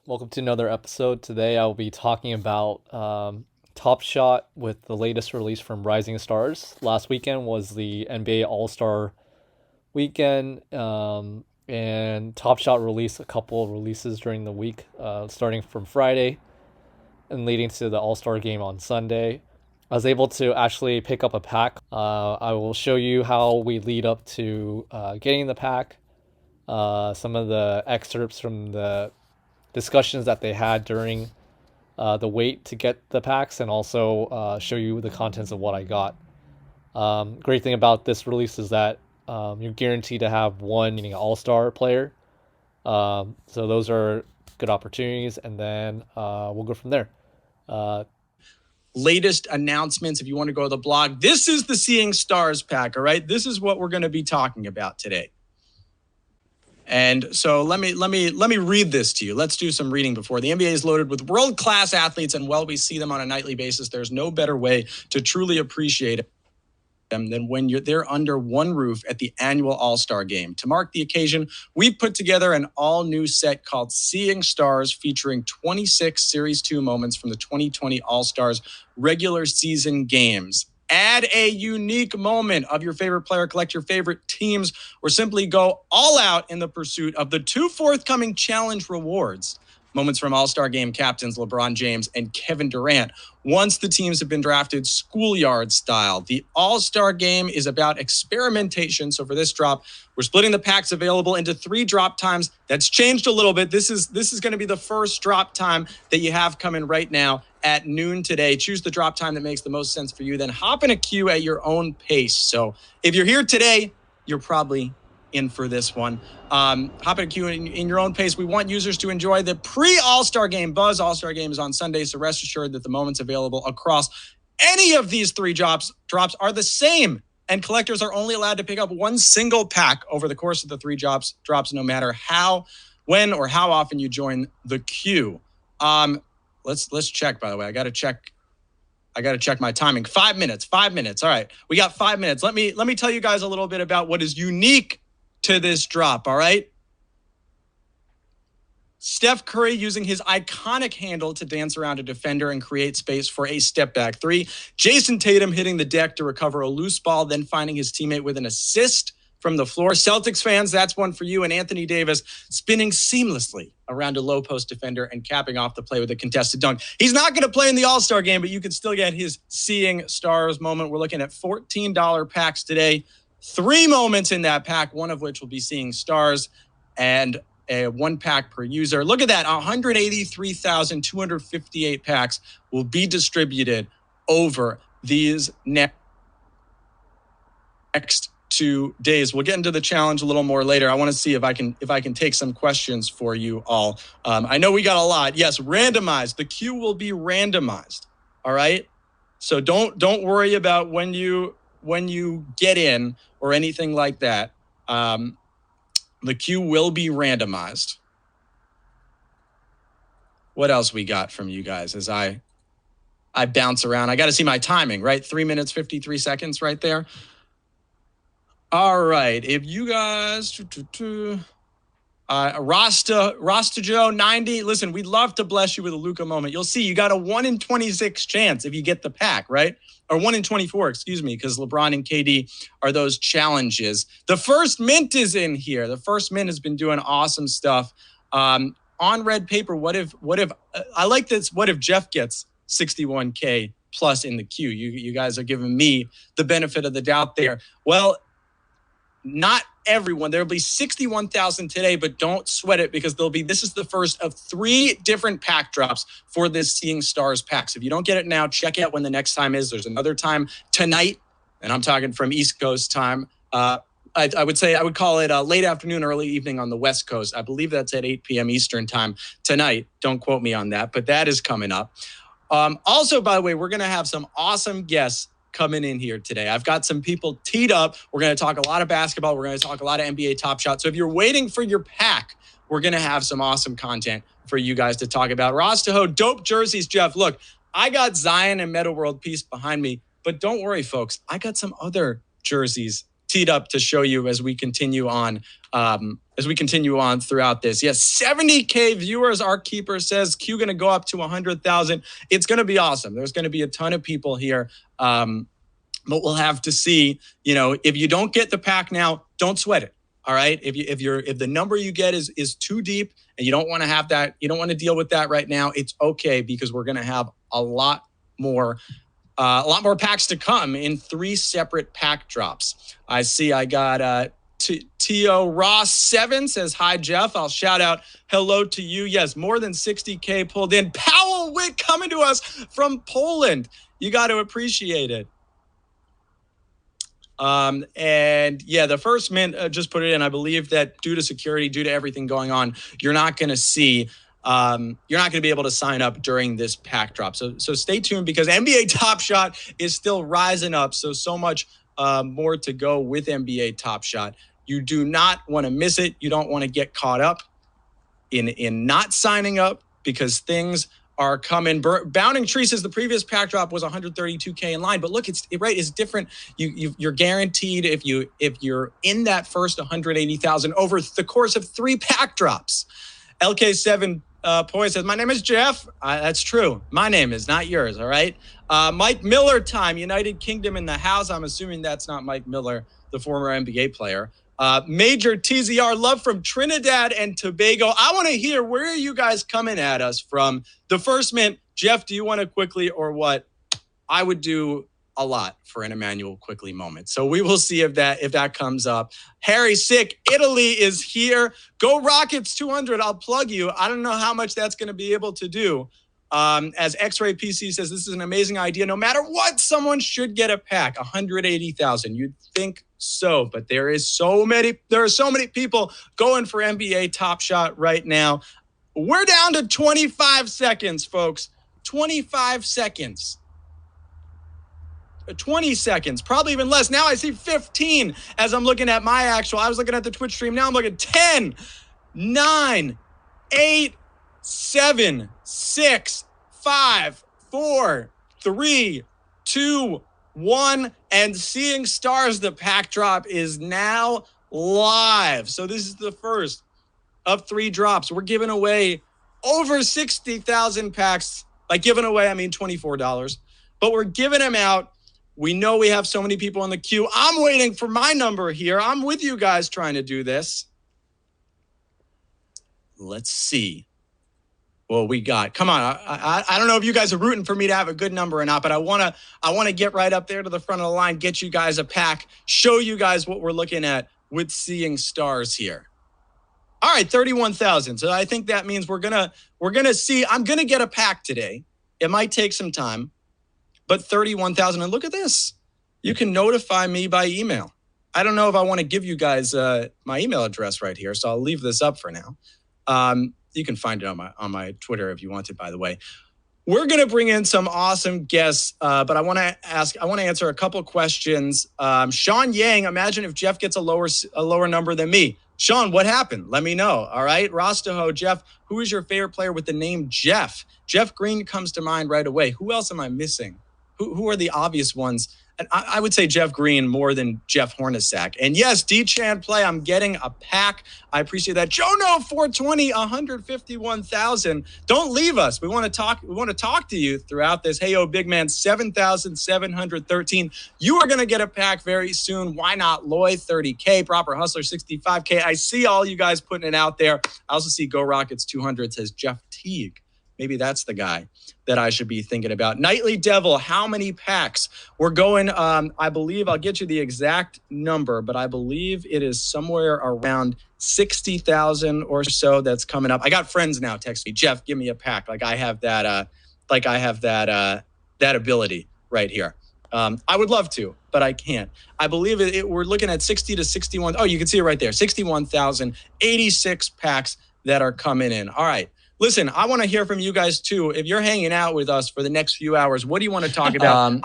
Welcome to another episode. Today I will be talking about Top Shot with the latest release from Rising Stars. Last weekend was the NBA All Star weekend, and Top Shot released a couple of releases during the week, starting from Friday and leading to the All Star game on Sunday. I was able to actually pick up a pack. I will show you how we lead up to getting the pack, some of the excerpts from the discussions that they had during the wait to get the packs, and also show you the contents of what I got. Great thing about this release is that you're guaranteed to have one meaning all-star player. So those are good opportunities, and then we'll go from there. Latest announcements, if you want to go to the blog, this is the Seeing Stars pack, all right? This is what we're going to be talking about today. And so let me read this to you. Let's do some reading before. The NBA is loaded with world-class athletes, and while we see them on a nightly basis, there's no better way to truly appreciate them than when they're under one roof at the annual All-Star Game. To mark the occasion, we've put together an all-new set called Seeing Stars, featuring 26 Series 2 moments from the 2020 All-Stars regular season games. Add a unique moment of your favorite player, collect your favorite teams, or simply go all out in the pursuit of the two forthcoming challenge rewards. Moments from All-Star Game captains LeBron James and Kevin Durant, once the teams have been drafted schoolyard style. The All-Star Game is about experimentation. So for this drop, we're splitting the packs available into 3 drop times. That's changed a little bit. This is going to be the first drop time that you have coming right now at noon today. Choose the drop time that makes the most sense for you. Then hop in a queue at your own pace. So if you're here today, you're probably in for this one. Hop in a queue in your own pace. We want users to enjoy the pre-All-Star Game buzz. All-Star Game is on Sunday, so rest assured that the moments available across any of these 3 drops are the same, and collectors are only allowed to pick up one single pack over the course of the 3 drops, no matter how, when, or how often you join the queue. Let's check, by the way. I got to check my timing. 5 minutes. All right. We got 5 minutes. Let me tell you guys a little bit about what is unique to this drop, all right? Steph Curry using his iconic handle to dance around a defender and create space for a step back 3. Jason Tatum hitting the deck to recover a loose ball, then finding his teammate with an assist from the floor. Celtics fans, that's one for you. And Anthony Davis spinning seamlessly around a low post defender and capping off the play with a contested dunk. He's not going to play in the All-Star Game, but you can still get his Seeing Stars moment. We're looking at $14 packs today. 3 moments in that pack, one of which will be Seeing Stars, and a 1 pack per user. Look at that. 183,258 packs will be distributed over these next 2 days. We'll get into the challenge a little more later. I want to see if I can take some questions for you all. I know we got a lot. Yes, randomized. The queue will be randomized. All right. So don't worry about when you get in or anything like that. The queue will be randomized. What else we got from you guys as I bounce around? I got to see my timing, right? 3 minutes, 53 seconds right there. All right. If you guys, Rasta Joe 90. Listen, we'd love to bless you with a Luka moment. You'll see you got a 1 in 26 chance if you get the pack, right? Or 1 in 24, excuse me, because LeBron and KD are those challenges. The first mint is in here. The first mint has been doing awesome stuff. On red paper, what if I like this? What if Jeff gets 61K plus in the queue? You guys are giving me the benefit of the doubt there. Well, not everyone. There'll be 61,000 today, but don't sweat it because this is the first of 3 different pack drops for this Seeing Stars packs. If you don't get it now, check out when the next time is. There's another time tonight, and I'm talking from East Coast time. I would call it late afternoon, early evening on the West Coast. I believe that's at 8 p.m. Eastern time tonight. Don't quote me on that, but that is coming up. Also, by the way, we're going to have some awesome guests coming in here today. I've got some people teed up. We're going to talk a lot of basketball. We're going to talk a lot of NBA Top Shot. So if you're waiting for your pack, we're going to have some awesome content for you guys to talk about. Rostaho, dope jerseys, Jeff. Look, I got Zion and Meta World Peace behind me, but don't worry, folks. I got some other jerseys teed up to show you as we continue on. Throughout this. Yes, 70K viewers. Our keeper says Q going to go up to 100,000. It's going to be awesome. There's going to be a ton of people here. But we'll have to see. You know, if you don't get the pack now, don't sweat it. All right. If the number you get is too deep and you don't want to have that, you don't want to deal with that right now, it's okay, because we're going to have a lot more packs to come in 3 separate pack drops. I see I got T.O. Ross 7 says, hi, Jeff. I'll shout out hello to you. Yes, more than 60K pulled in. Powell Witt coming to us from Poland. You got to appreciate it. And yeah, the first mint just put it in. I believe that due to security, due to everything going on, you're not going to see, you're not going to be able to sign up during this pack drop. So stay tuned, because NBA Top Shot is still rising up. So much more to go with NBA Top Shot. You do not want to miss it. You don't want to get caught up in not signing up, because things are coming. Bounding Tree says the previous pack drop was 132K in line, but look, it's different. You're guaranteed if you're in that first 180,000 over the course of 3 pack drops. LK7 Poi says, my name is Jeff. That's true. My name is, not yours. All right. Mike Miller time. United Kingdom in the house. I'm assuming that's not Mike Miller, the former NBA player. Major TZR love from Trinidad and Tobago. I want to hear, where are you guys coming at us from? The first mint, Jeff, do you want to quickly or what? I would do a lot for an Emmanuel Quickly moment. So we will see if that comes up. Harry Sick, Italy is here. Go Rockets 200. I'll plug you. I don't know how much that's going to be able to do. As X-Ray PC says, this is an amazing idea. No matter what, someone should get a pack. 180,000. You'd think so, but there are so many people going for NBA Top Shot right now. We're down to 25 seconds, folks. 25 seconds. 20 seconds, probably even less. Now I see 15 as I'm looking at my actual. I was looking at the Twitch stream. Now I'm looking 10, 9, 8, 7, 6, 5, 4, 3, 2, 1. And Seeing Stars, the pack drop is now live. So this is the first of 3 drops. We're giving away over 60,000 packs. By giving away, I mean $24. But we're giving them out. We know we have so many people in the queue. I'm waiting for my number here. I'm with you guys trying to do this. Let's see what we got. Come on. I don't know if you guys are rooting for me to have a good number or not, but I want to get right up there to the front of the line, get you guys a pack, show you guys what we're looking at with Seeing Stars here. All right, 31,000. So I think that means we're gonna see. I'm gonna get a pack today. It might take some time, but 31,000. And look at this. You can notify me by email. I don't know if I want to give you guys my email address right here, so I'll leave this up for now. You can find it on my Twitter if you want it, by the way. We're going to bring in some awesome guests, but I want to answer a couple questions. Sean Yang, imagine if Jeff gets a lower number than me. Sean, what happened? Let me know. All right. Rostaho, Jeff, who is your favorite player with the name Jeff? Jeff Green comes to mind right away. Who else am I missing? Who are the obvious ones? And I would say Jeff Green more than Jeff Hornacek. And yes, D-Chan play, I'm getting a pack. I appreciate that. Jono 420, 151,000. Don't leave us. We want to talk. We want to talk to you throughout this. Hey, yo, big man, 7,713. You are going to get a pack very soon. Why not? Lloyd, 30K. Proper Hustler, 65K. I see all you guys putting it out there. I also see Go Rockets 200 says Jeff Teague. Maybe that's the guy that I should be thinking about. Nightly Devil, how many packs? We're going, I believe, I'll get you the exact number, but I believe it is somewhere around 60,000 or so that's coming up. I got friends now text me, Jeff, give me a pack. I have that ability right here. I would love to, but I can't. I believe we're looking at 60 to 61. Oh, you can see it right there. 61,086 packs that are coming in. All right. Listen, I want to hear from you guys, too. If you're hanging out with us for the next few hours, what do you want to talk about?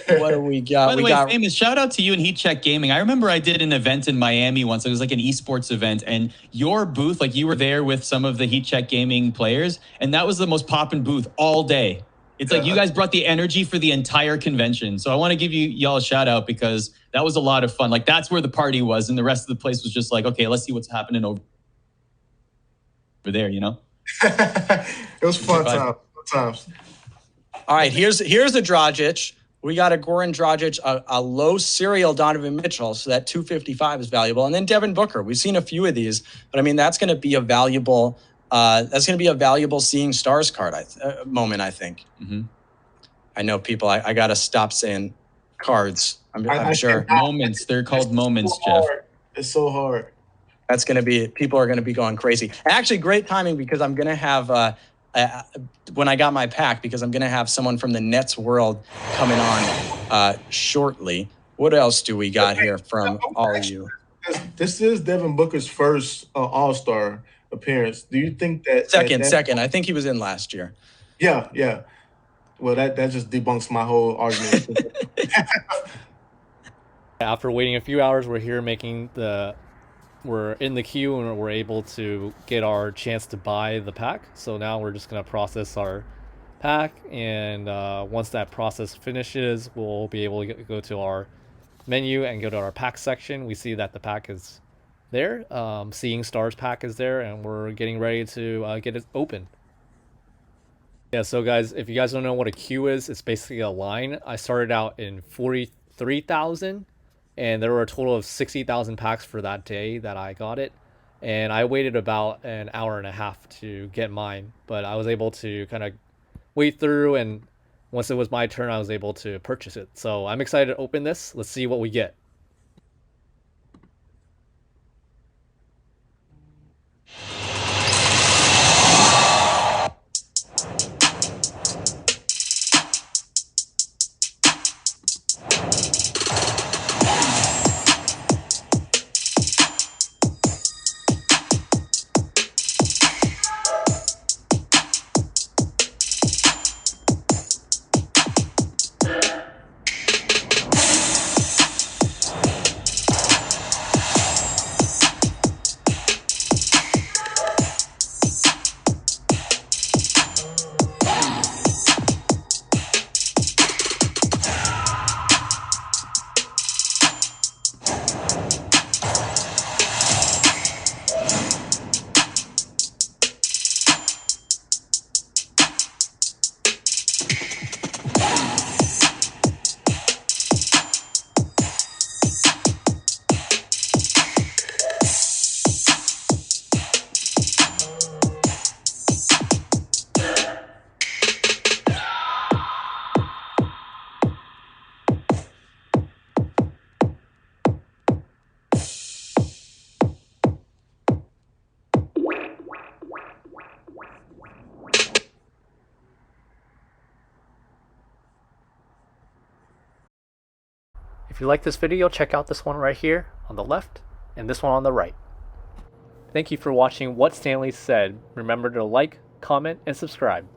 What do we got? By the way, Famous, shout out to you and Heat Check Gaming. I remember I did an event in Miami once. It was like an esports event, and your booth, like you were there with some of the Heat Check Gaming players, and that was the most poppin' booth all day. It's like you guys brought the energy for the entire convention. So I want to give y'all a shout out because That was a lot of fun. Like, that's where the party was, and the rest of the place was just like, okay, let's see what's happening over there, you know? It was fun times. All right, here's a Dragic. We got a Goran Dragic, a low serial Donovan Mitchell, so that 255 is valuable. And then Devin Booker. We've seen a few of these, but I mean that's going to be a valuable. Seeing stars card moment. I think. Mm-hmm. I know people. I got to stop saying cards. I'm sure moments. They're called moments, Jeff. It's so hard. That's going to be. People are going to be going crazy. Actually, great timing because I'm going to have. When I got my pack, because I'm going to have someone from the Nets world coming on shortly. What else do we got here from all of you? This is Devin Booker's first All-Star appearance. Do you think that... Second. I think he was in last year. Yeah. Well, that just debunks my whole argument. After waiting a few hours, we're here we're in the queue and we're able to get our chance to buy the pack. So now we're just going to process our pack, and once that process finishes, we'll be able to go to our menu and go to our pack section. We see that the pack is there. Seeing Stars pack is there, and we're getting ready to get it open. Yeah, so guys, if you guys don't know what a queue is, it's basically a line. I started out in 43,000, and there were a total of 60,000 packs for that day that I got it. And I waited about an hour and a half to get mine, but I was able to kind of wait through, and once it was my turn, I was able to purchase it. So I'm excited to open this. Let's see what we get. If you like this video, check out this one right here on the left and this one on the right. Thank you for watching What Stanley Said. Remember to like, comment, and subscribe.